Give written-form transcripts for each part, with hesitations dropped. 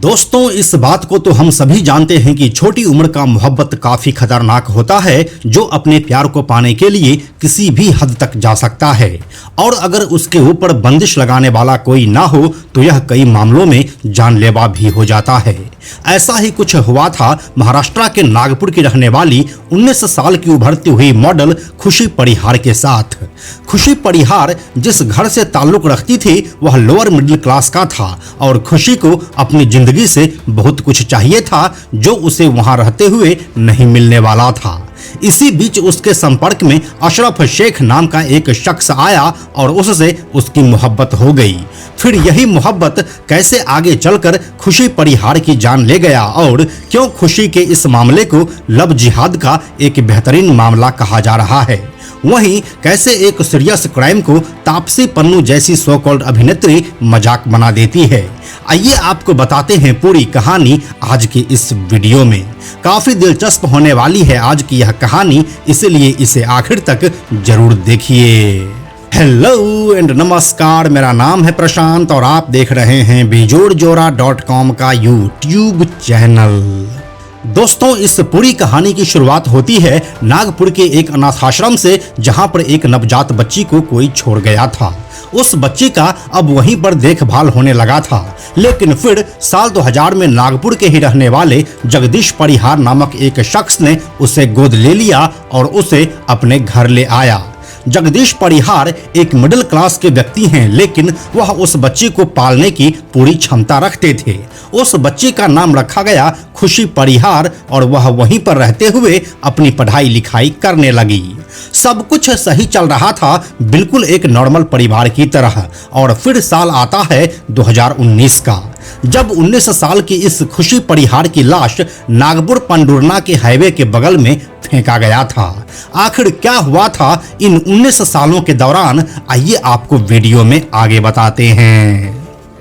दोस्तों, इस बात को तो हम सभी जानते हैं कि छोटी उम्र का मोहब्बत काफी खतरनाक होता है, जो अपने प्यार को पाने के लिए किसी भी हद तक जा सकता है। और अगर उसके ऊपर बंदिश लगाने वाला कोई ना हो तो यह कई मामलों में जानलेवा भी हो जाता है। ऐसा ही कुछ हुआ था महाराष्ट्र के नागपुर की रहने वाली 19 साल की उभरती हुई मॉडल खुशी परिहार के साथ। खुशी परिहार जिस घर से ताल्लुक रखती थी वह लोअर मिडिल क्लास का था और खुशी को अपनी जिंदगी से बहुत कुछ चाहिए था जो उसे वहां रहते हुए नहीं मिलने वाला था। इसी बीच उसके संपर्क में अशरफ शेख नाम का एक शख्स आया और उससे उसकी मोहब्बत हो गई। फिर यही मोहब्बत कैसे आगे चलकर खुशी परिहार की जान ले गया और क्यों खुशी के इस मामले को लव जिहाद का एक बेहतरीन मामला कहा जा रहा है, वहीं कैसे एक सीरियस क्राइम को तापसी पन्नू जैसी सो कॉल्ड अभिनेत्री मजाक बना देती है। आइए आपको बताते हैं पूरी कहानी आज की इस वीडियो में। काफी दिलचस्प होने वाली है आज की यह कहानी, इसलिए इसे आखिर तक जरूर देखिए। हेलो एंड नमस्कार, मेरा नाम है प्रशांत और आप देख रहे हैं बेजोड़जोड़ा.com का यूट्यूब चैनल। दोस्तों, इस पूरी कहानी की शुरुआत होती है नागपुर के एक अनाथ आश्रम से, जहां पर एक नवजात बच्ची को कोई छोड़ गया था। उस बच्ची का अब वहीं पर देखभाल होने लगा था, लेकिन फिर साल 2000 में नागपुर के ही रहने वाले जगदीश परिहार नामक एक शख्स ने उसे गोद ले लिया और उसे अपने घर ले आया। जगदीश परिहार एक मिडिल क्लास के व्यक्ति हैं, लेकिन वह उस बच्ची को पालने की पूरी क्षमता रखते थे। उस बच्ची का नाम रखा गया खुशी परिहार और वह वहीं पर रहते हुए अपनी पढ़ाई लिखाई करने लगी। सब कुछ सही चल रहा था, बिल्कुल एक नॉर्मल परिवार की तरह। और फिर साल आता है 2019 का, जब 19 साल की इस खुशी परिहार की लाश नागपुर पंडुरना के हाईवे के बगल में फेंका गया था। आखिर क्या हुआ था इन 19 सालों के दौरान, आइए आपको वीडियो में आगे बताते हैं।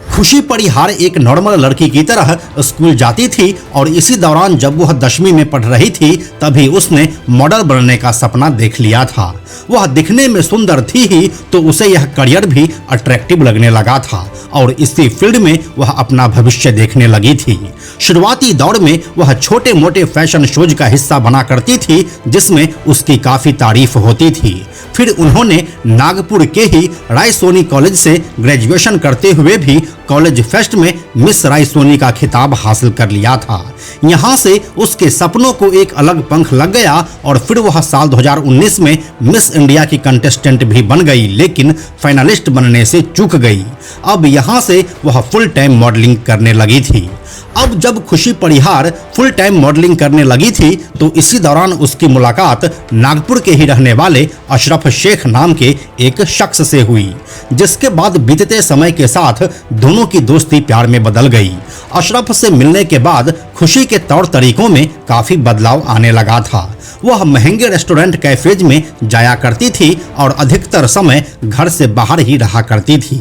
खुशी परिहार एक नॉर्मल लड़की की तरह स्कूल जाती थी और इसी दौरान जब वह 10वीं में पढ़ रही थी तभी उसने मॉडल बनने का सपना देख लिया था। वह दिखने में सुंदर थी ही तो उसे यह करियर भी अट्रैक्टिव लगने लगा था और इसी फील्ड में वह अपना भविष्य देखने लगी थी। शुरुआती दौर में वह छोटे मोटे फैशन शोज का हिस्सा बना करती थी, जिसमें उसकी काफी तारीफ होती थी। फिर उन्होंने नागपुर के ही रायसोनी कॉलेज से ग्रेजुएशन करते हुए भी कॉलेज फेस्ट में मिस रायसोनी का खिताब हासिल कर लिया था। यहाँ से उसके सपनों को एक अलग पंख लग गया और फिर वह साल 2019 में मिस इंडिया की कंटेस्टेंट भी बन गई, लेकिन फाइनलिस्ट बनने से चूक गई। अब यहाँ से वह फुल टाइम मॉडलिंग करने लगी थी। अब जब खुशी परिहार फुल टाइम मॉडलिंग करने लगी थी तो इसी दौरान उसकी मुलाकात नागपुर के ही रहने वाले अशरफ शेख नाम के एक शख्स से हुई, जिसके बाद बीतते समय के साथ दोनों की दोस्ती प्यार में बदल गई। अशरफ से मिलने के बाद खुशी के तौर तरीकों में काफी बदलाव आने लगा था। वह महंगे रेस्टोरेंट कैफेज में जाया करती थी और अधिकतर समय घर से बाहर ही रहा करती थी।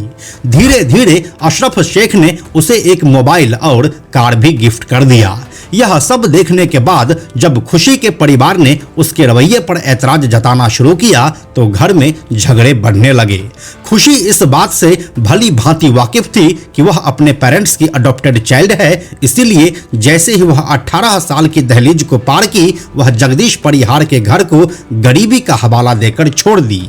धीरे धीरे अशरफ शेख ने उसे एक मोबाइल और कार भी गिफ्ट कर दिया। यह सब देखने के बाद जब खुशी के परिवार ने उसके रवैये पर ऐतराज जताना शुरू किया तो घर में झगड़े बढ़ने लगे। खुशी इस बात से भली भांति वाकिफ थी कि वह अपने पेरेंट्स की अडॉप्टेड चाइल्ड है, इसीलिए जैसे ही वह 18 साल की दहलीज को पार की, वह जगदीश परिहार के घर को गरीबी का हवाला देकर छोड़ दी।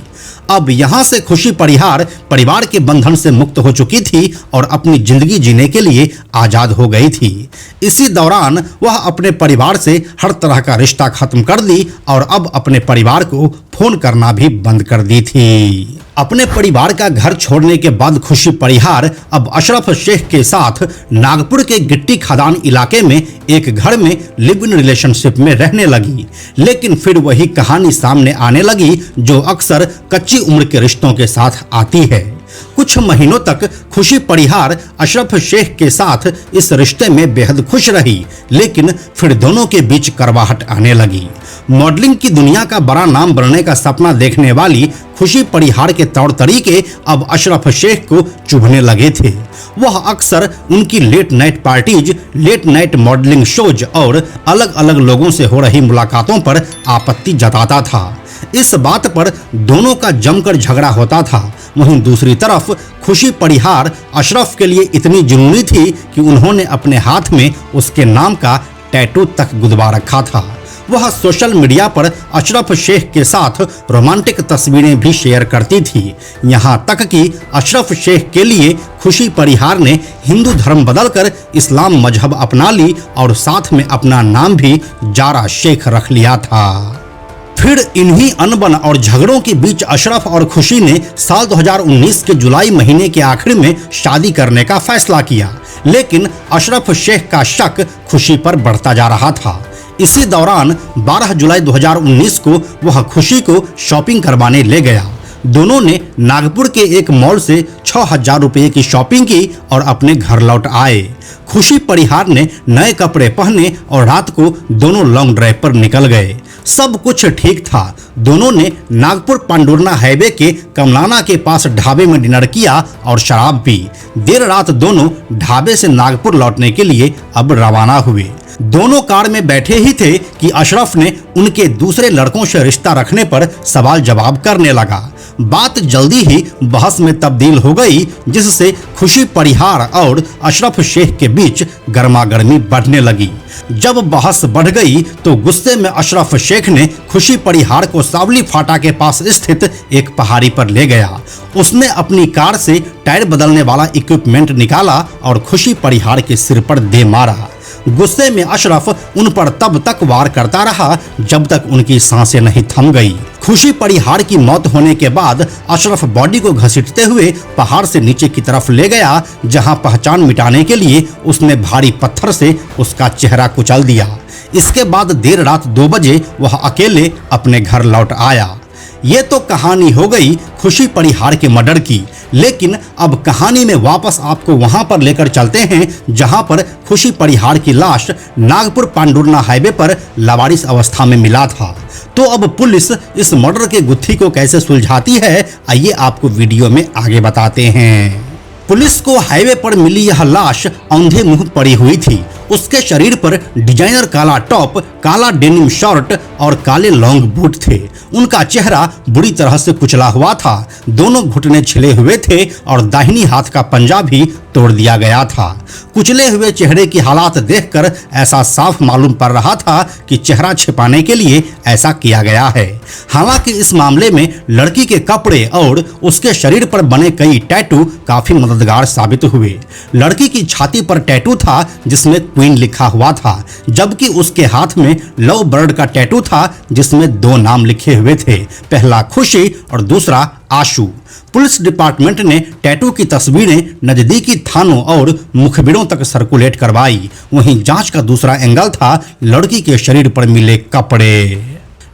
अब यहाँ से खुशी परिहार परिवार के बंधन से मुक्त हो चुकी थी और अपनी जिंदगी जीने के लिए आजाद हो गई थी। इसी दौरान वह अपने परिवार से हर तरह का रिश्ता खत्म कर दी और अब अपने परिवार को फोन करना भी बंद कर दी थी। अपने परिवार का घर छोड़ने के बाद खुशी परिहार अब अशरफ शेख के साथ नागपुर के गिट्टी खदान इलाके में एक घर में लिव इन रिलेशनशिप में रहने लगी। लेकिन फिर वही कहानी सामने आने लगी जो अक्सर कच्ची उम्र के रिश्तों के साथ आती है। कुछ महीनों तक खुशी परिहार अशरफ शेख के साथ इस रिश्ते में बेहद खुश रही, लेकिन फिर दोनों के बीच करवाहट आने लगी। मॉडलिंग की दुनिया का बड़ा नाम बनने का सपना देखने वाली खुशी परिहार के तौर तरीके अब अशरफ शेख को चुभने लगे थे। वह अक्सर उनकी late night parties, late night modelling shows और अलग अलग लोगों से हो रही मुलाकातों पर आपत्ति जताता था। इस बात पर दोनों का जमकर झगड़ा होता था। वहीं दूसरी तरफ खुशी परिहार अशरफ के लिए इतनी जुनूनी थी कि उन्होंने अपने हाथ में उसके नाम का टैटू तक गुदवा रखा था। वह सोशल मीडिया पर अशरफ शेख के साथ रोमांटिक तस्वीरें भी शेयर करती थी। यहाँ तक कि अशरफ शेख के लिए खुशी परिहार ने हिंदू धर्म बदलकर इस्लाम मजहब अपना ली और साथ में अपना नाम भी जारा शेख रख लिया था। फिर इन्हीं अनबन और झगड़ों के बीच अशरफ और खुशी ने साल 2019 के जुलाई महीने के आखिर में शादी करने का फैसला किया, लेकिन अशरफ शेख का शक खुशी पर बढ़ता जा रहा था। इसी दौरान 12 जुलाई 2019 को वह खुशी को शॉपिंग करवाने ले गया। दोनों ने नागपुर के एक मॉल से 6,000 रुपये की शॉपिंग की और अपने घर लौट आए। खुशी परिहार ने नए कपड़े पहने और रात को दोनों लॉन्ग ड्राइव पर निकल गए। सब कुछ ठीक था। दोनों ने नागपुर पांडुरना हाईवे के कमलाना के पास ढाबे में डिनर किया और शराब पी। देर रात दोनों ढाबे से नागपुर लौटने के लिए अब रवाना हुए। दोनों कार में बैठे ही थे कि अशरफ ने उनके दूसरे लड़कों से रिश्ता रखने पर सवाल जवाब करने लगा। बात जल्दी ही बहस में तब्दील हो गई, जिससे खुशी परिहार और अशरफ शेख के बीच गर्मागर्मी बढ़ने लगी। जब बहस बढ़ गई तो गुस्से में अशरफ शेख ने खुशी परिहार को सावली फाटा के पास स्थित एक पहाड़ी पर ले गया। उसने अपनी कार से टायर बदलने वाला इक्विपमेंट निकाला और खुशी परिहार के सिर पर दे मारा। गुस्से में अशरफ उन पर तब तक वार करता रहा जब तक उनकी सांसें नहीं थम गई। खुशी परिहार की मौत होने के बाद अशरफ बॉडी को घसीटते हुए पहाड़ से नीचे की तरफ ले गया, जहां पहचान मिटाने के लिए उसने भारी पत्थर से उसका चेहरा कुचल दिया। इसके बाद देर रात 2 बजे वह अकेले अपने घर लौट आया। ये तो कहानी हो गई खुशी परिहार के मर्डर की, लेकिन अब कहानी में वापस आपको वहां पर लेकर चलते हैं जहां पर खुशी परिहार की लाश नागपुर पांडुरना हाईवे पर लावारिस अवस्था में मिला था। तो अब पुलिस इस मर्डर के गुत्थी को कैसे सुलझाती है, आइए आपको वीडियो में आगे बताते हैं। पुलिस को हाईवे पर मिली यह लाश औंधे मुंह पड़ी हुई थी। उसके शरीर पर डिजाइनर काला टॉप, काला डेनिम शर्ट और काले लॉन्ग बूट थे। उनका चेहरा बुरी तरह से कुचला हुआ था। दोनों घुटने छिले हुए थे और दाहिनी हाथ का पंजा भी तोड़ दिया गया था। कुचले हुए चेहरे की हालात देखकर ऐसा साफ मालूम पड़ रहा था कि चेहरा छिपाने के लिए ऐसा किया गया है। हालांकि इस मामले में लड़की के कपड़े और उसके शरीर पर बने कई टैटू काफी मददगार साबित हुए। लड़की की छाती पर टैटू था जिसमें क्वीन लिखा हुआ था, जबकि उसके हाथ में लव बर्ड का टैटू था जिसमें 2 नाम लिखे हुए थे, पहला खुशी और दूसरा आशु। पुलिस डिपार्टमेंट ने टैटू की तस्वीरें नजदीकी थानों और मुखबिरों तक सर्कुलेट करवाई। वहीं जांच का दूसरा एंगल था लड़की के शरीर पर मिले कपड़े।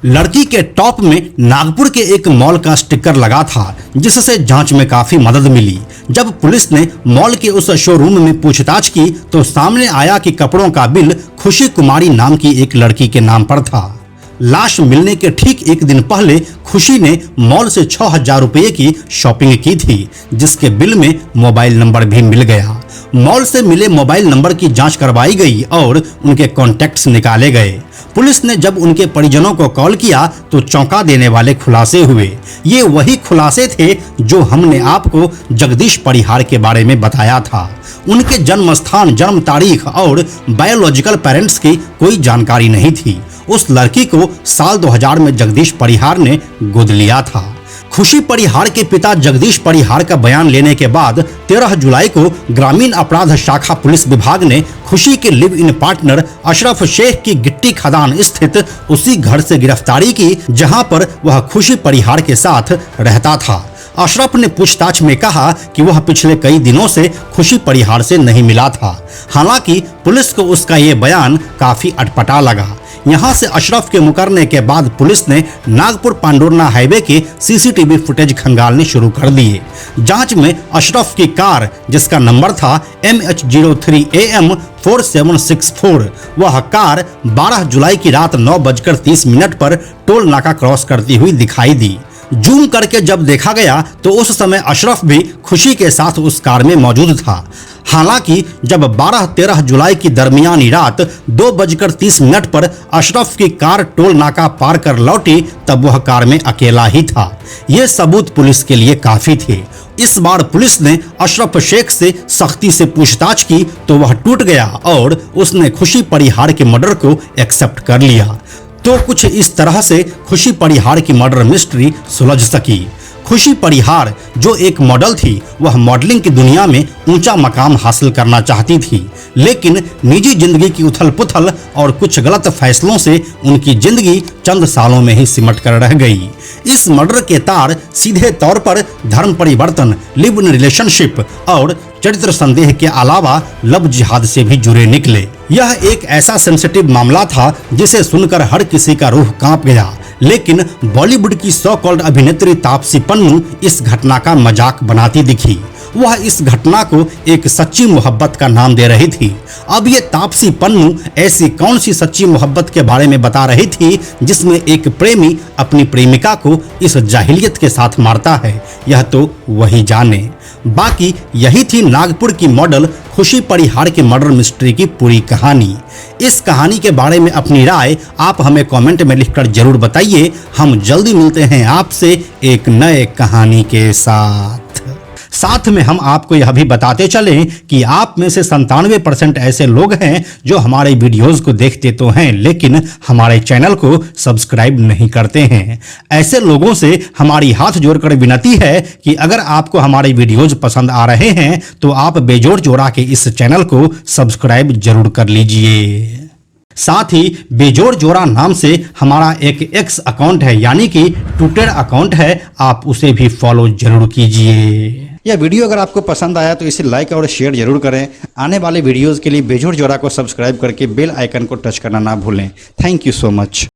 लड़की के टॉप में नागपुर के एक मॉल का स्टिकर लगा था, जिससे जांच में काफी मदद मिली। जब पुलिस ने मॉल के उस शोरूम में पूछताछ की तो सामने आया कि कपड़ों का बिल खुशी कुमारी नाम की एक लड़की के नाम पर था। लाश मिलने के ठीक एक दिन पहले खुशी ने मॉल से 6,000 रुपये की शॉपिंग की थी, जिसके बिल में मोबाइल नंबर भी मिल गया। मॉल से मिले मोबाइल नंबर की जांच करवाई गई और उनके कॉन्टैक्ट्स निकाले गए। पुलिस ने जब उनके परिजनों को कॉल किया तो चौंका देने वाले खुलासे हुए। ये वही खुलासे थे जो हमने आपको जगदीश परिहार के बारे में बताया था। उनके जन्म स्थान, जन्म तारीख और बायोलॉजिकल पेरेंट्स की कोई जानकारी नहीं थी। उस लड़की को साल 2000 में जगदीश परिहार ने गोद लिया था। खुशी परिहार के पिता जगदीश परिहार का बयान लेने के बाद 13 जुलाई को ग्रामीण अपराध शाखा पुलिस विभाग ने खुशी के live in partner Ashraf Sheikh की गिट्टी खदान स्थित उसी घर से गिरफ्तारी की जहां पर वह खुशी परिहार के साथ रहता था। अशरफ ने पूछताछ में कहा कि वह पिछले कई दिनों से खुशी परिहार से नहीं मिला था। हालांकि पुलिस को उसका ये बयान काफी अटपटा लगा। यहां से अशरफ के मुकरने के बाद पुलिस ने नागपुर पांडुरना हाईवे के सीसीटीवी फुटेज खंगालने शुरू कर दिए। जांच में अशरफ की कार, जिसका नंबर था MH03AM 4764, वह कार 12 जुलाई की रात 9:30 पर टोल नाका क्रॉस करती हुई दिखाई दी। जूम करके जब देखा गया तो उस समय अशरफ भी खुशी के साथ उस कार में मौजूद था। हालांकि जब 12-13 जुलाई की दरमियानी रात 2:30 पर अशरफ की कार टोल नाका पार कर लौटी तब वह कार में अकेला ही था। ये सबूत पुलिस के लिए काफी थे। इस बार पुलिस ने अशरफ शेख से सख्ती से पूछताछ की तो वह टूट गया और उसने खुशी परिहार के मर्डर को एक्सेप्ट कर लिया। तो कुछ इस तरह से खुशी परिहार की मर्डर मिस्ट्री सुलझ सकी। खुशी परिहार जो एक मॉडल थी, वह मॉडलिंग की दुनिया में ऊंचा मकाम हासिल करना चाहती थी, लेकिन निजी जिंदगी की उथल-पुथल और कुछ गलत फैसलों से उनकी जिंदगी चंद सालों में ही सिमट कर रह गई। इस मर्डर के तार सीधे तौर पर धर्म परिवर्तन, लिव इन रिलेशनशिप और चरित्र संदेह के अलावा लव जिहाद से भी जुड़े निकले। यह एक ऐसा सेंसिटिव मामला था जिसे सुनकर हर किसी का रूह कांप गया, लेकिन बॉलीवुड की सो कॉल्ड अभिनेत्री तापसी पन्नू इस घटना का मजाक बनाती दिखी। वह इस घटना को एक सच्ची मोहब्बत का नाम दे रही थी। अब ये तापसी पन्नू ऐसी कौन सी सच्ची मोहब्बत के बारे में बता रही थी जिसमें एक प्रेमी अपनी प्रेमिका को इस जाहिलियत के साथ मारता है, यह तो वही जाने। बाकी यही थी नागपुर की मॉडल खुशी परिहार के मर्डर मिस्ट्री की पूरी कहानी। इस कहानी के बारे में अपनी राय आप हमें कमेंट में लिखकर जरूर बताइए। हम जल्दी मिलते हैं आपसे एक नए कहानी के साथ में हम आपको यह भी बताते चलें कि आप में से 97% ऐसे लोग हैं जो हमारे वीडियोस को देखते तो हैं लेकिन हमारे चैनल को सब्सक्राइब नहीं करते हैं। ऐसे लोगों से हमारी हाथ जोड़कर विनती है कि अगर आपको हमारे वीडियोस पसंद आ रहे हैं तो आप बेजोड़ जोड़ा के इस चैनल को सब्सक्राइब जरूर कर लीजिए। साथ ही बेजोड़ जोड़ा नाम से हमारा एक एक्स अकाउंट है, यानी कि ट्विटर अकाउंट है, आप उसे भी फॉलो जरूर कीजिए। यह वीडियो अगर आपको पसंद आया तो इसे लाइक और शेयर जरूर करें। आने वाले वीडियोस के लिए बेजोड़ जोड़ा को सब्सक्राइब करके बेल आइकन को टच करना ना भूलें। Thank you so much.